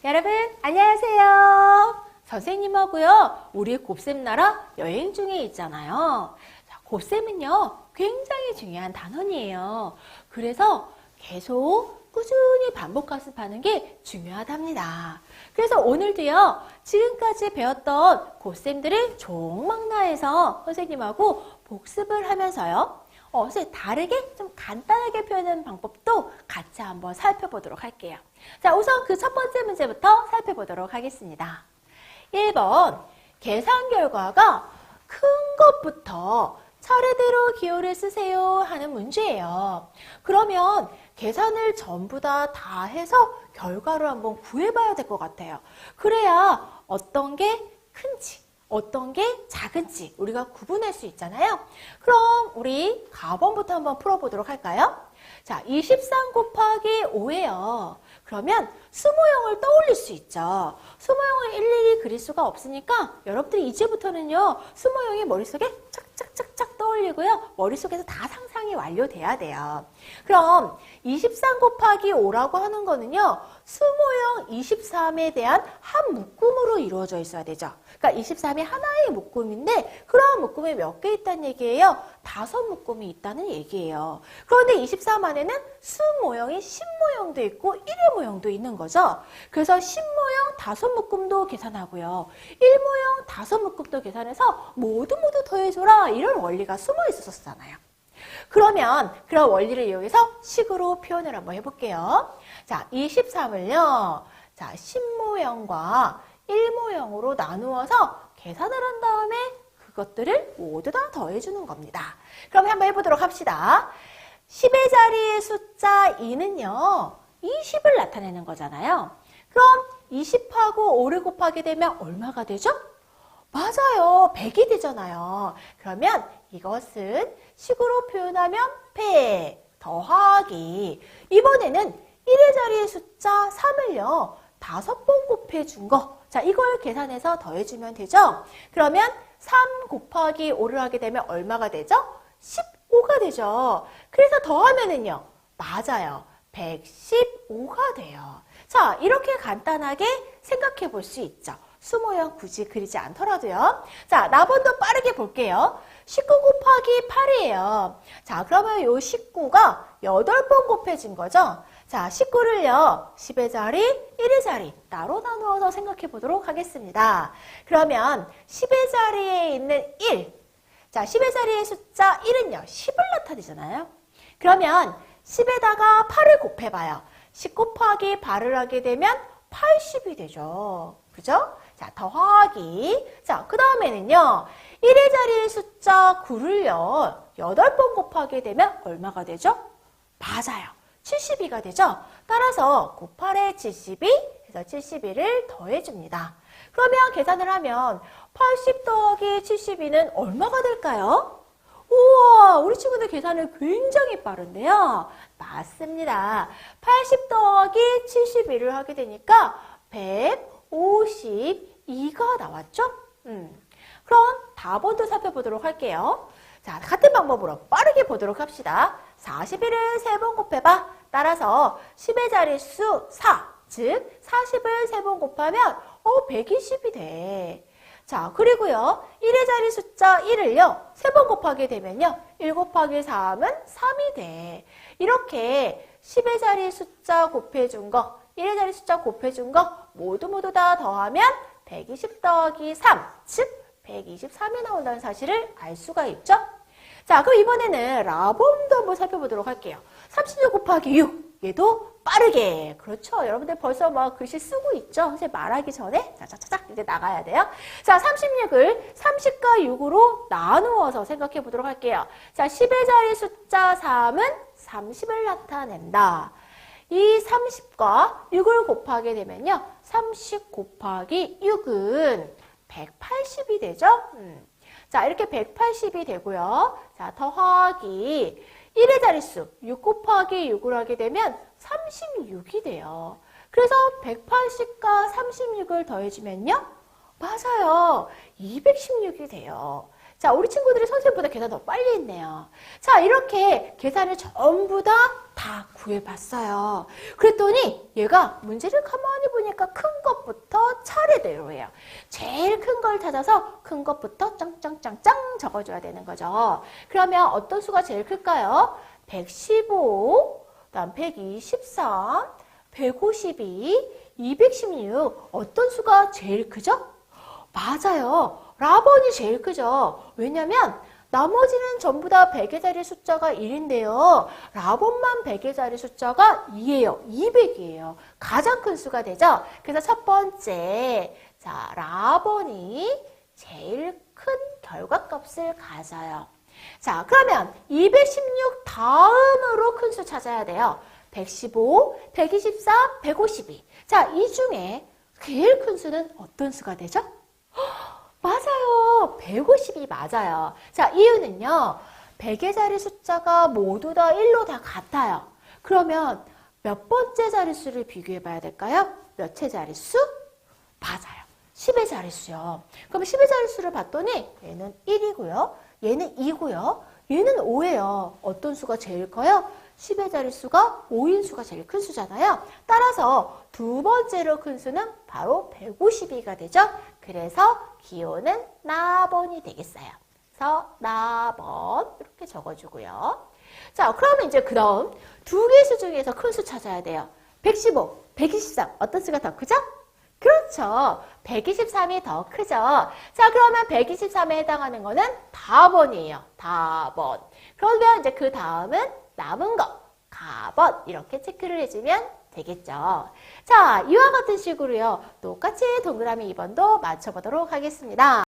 여러분 안녕하세요. 선생님하고요 우리 곱셈 나라 여행 중에 있잖아요. 자, 곱셈은요 굉장히 중요한 단원이에요. 그래서 계속 꾸준히 반복 학습하는 게 중요하답니다. 그래서 오늘도요 지금까지 배웠던 곱셈들을 종막나해서 선생님하고 복습을 하면서요 다르게 좀 간단하게 표현하는 방법도 같이 한번 살펴보도록 할게요. 자, 우선 그 첫 번째 문제부터 살펴보도록 하겠습니다. 1번, 계산 결과가 큰 것부터 차례대로 기호를 쓰세요 하는 문제예요. 그러면 계산을 전부 다 해서 결과를 한번 구해봐야 될 것 같아요. 그래야 어떤 게 큰지 어떤 게 작은지 우리가 구분할 수 있잖아요. 그럼 우리 가번부터 한번 풀어보도록 할까요? 자, 23 곱하기 5예요. 그러면 수모형을 떠올릴 수 있죠. 수모형을 일일이 그릴 수가 없으니까 여러분들이 이제부터는요. 수모형이 머릿속에 착착착착 떠올리고요. 머릿속에서 다 상상이 완료돼야 돼요. 그럼 23 곱하기 5라고 하는 거는요. 수모형 23에 대한 한 묶음으로 이루어져 있어야 되죠. 그러니까 23이 하나의 묶음인데 그러한 묶음이 몇 개 있다는 얘기예요? 5묶음이 있다는 얘기예요. 그런데 23 안에는 수 모형이 10모형도 있고 1의 모형도 있는 거죠. 그래서 10모형 5묶음도 계산하고요. 1모형 5묶음도 계산해서 모두 더해줘라 이런 원리가 숨어 있었잖아요. 그러면 그런 원리를 이용해서 식으로 표현을 한번 해볼게요. 자, 23을요. 자, 10모형과 1모형으로 나누어서 계산을 한 다음에 그것들을 모두 다 더해주는 겁니다. 그럼 한번 해보도록 합시다. 10의 자리의 숫자 2는요. 20을 나타내는 거잖아요. 그럼 20하고 5를 곱하게 되면 얼마가 되죠? 맞아요. 100이 되잖아요. 그러면 이것은 식으로 표현하면 100 더하기 이번에는 1의 자리의 숫자 3을요. 5번 곱해준 거. 자, 이걸 계산해서 더해주면 되죠? 그러면 3 곱하기 5를 하게 되면 얼마가 되죠? 15가 되죠. 그래서 더하면은요. 맞아요. 115가 돼요. 자, 이렇게 간단하게 생각해 볼 수 있죠. 수모형 굳이 그리지 않더라도요. 자, 나번도 빠르게 볼게요. 19 곱하기 8이에요. 자, 그러면 요 19가 8번 곱해진 거죠? 자, 19를요. 10의 자리, 1의 자리 따로 나누어서 생각해 보도록 하겠습니다. 그러면 10의 자리에 있는 1. 자, 10의 자리의 숫자 1은요. 10을 나타내잖아요. 그러면 10에다가 8을 곱해봐요. 10 곱하기 8을 하게 되면 80이 되죠. 그죠? 자, 더하기. 자, 그 다음에는요. 1의 자리의 숫자 9를요. 8번 곱하게 되면 얼마가 되죠? 맞아요. 72가 되죠? 따라서 9, 8에 72 해서 72를 더해줍니다. 그러면 계산을 하면 80 더하기 72는 얼마가 될까요? 우와, 우리 친구들 계산을 굉장히 빠른데요. 맞습니다. 80 더하기 72를 하게 되니까 152가 나왔죠? 그럼 답원도 살펴보도록 할게요. 자, 같은 방법으로 빠르게 보도록 합시다. 41을 3번 곱해봐. 따라서 10의 자릿수 4, 즉 40을 3번 곱하면 120이 돼. 자, 그리고요. 1의 자리 숫자 1을요. 3번 곱하게 되면요. 1 곱하기 3은 3이 돼. 이렇게 10의 자리 숫자 곱해준 거, 1의 자리 숫자 곱해준 거 모두 다 더하면 120 더하기 3, 즉 123이 나온다는 사실을 알 수가 있죠? 자, 그럼 이번에는 라범도 한번 살펴보도록 할게요. 36 곱하기 6. 얘도 빠르게. 그렇죠. 여러분들 벌써 막 글씨 쓰고 있죠? 선생님 말하기 전에. 자, 차차짝 이제 나가야 돼요. 자, 36을 30과 6으로 나누어서 생각해 보도록 할게요. 자, 10의 자리 숫자 3은 30을 나타낸다. 이 30과 6을 곱하게 되면요. 30 곱하기 6은 180이 되죠? 자, 이렇게 180이 되고요. 자, 더하기 1의 자릿수 6 곱하기 6을 하게 되면 36이 돼요. 그래서 180과 36을 더해주면요. 맞아요. 216이 돼요. 자, 우리 친구들이 선생님보다 계산 더 빨리 했네요. 자, 이렇게 계산을 전부 다 구해봤어요. 그랬더니 얘가 문제를 가만히 보니까 큰 것부터 차례대로 해요. 제일 큰 걸 찾아서 큰 것부터 짱짱짱짱 적어줘야 되는 거죠. 그러면 어떤 수가 제일 클까요? 115, 그다음 123, 152, 216 어떤 수가 제일 크죠? 맞아요. 라번이 제일 크죠. 왜냐면 나머지는 전부 다 100의 자리 숫자가 1인데요. 라번만 100의 자리 숫자가 2예요. 200이에요. 가장 큰 수가 되죠. 그래서 첫 번째, 자, 라번이 제일 큰 결과값을 가져요. 자, 그러면 216 다음으로 큰 수 찾아야 돼요. 115, 124, 152. 자, 이 중에 제일 큰 수는 어떤 수가 되죠? 맞아요. 150이 맞아요. 자, 이유는요. 100의 자리 숫자가 모두 다 1로 다 같아요. 그러면 몇 번째 자릿수를 비교해 봐야 될까요? 몇의 자릿수? 맞아요. 10의 자릿수요. 그럼 10의 자릿수를 봤더니 얘는 1이고요. 얘는 2고요. 얘는 5예요. 어떤 수가 제일 커요? 10의 자릿수가 5인 수가 제일 큰 수잖아요. 따라서 두 번째로 큰 수는 바로 152가 되죠. 그래서 기호는 나번이 되겠어요. 그래서 나번 이렇게 적어주고요. 자, 그러면 이제 그 다음 두 개 수 중에서 큰 수 찾아야 돼요. 115, 123 어떤 수가 더 크죠? 그렇죠. 123이 더 크죠. 자, 그러면 123에 해당하는 거는 다번이에요. 다번. 그러면 이제 그 다음은 남은 거, 가번 이렇게 체크를 해주면 되겠죠. 자, 이와 같은 식으로요. 똑같이 동그라미 2번도 맞춰보도록 하겠습니다.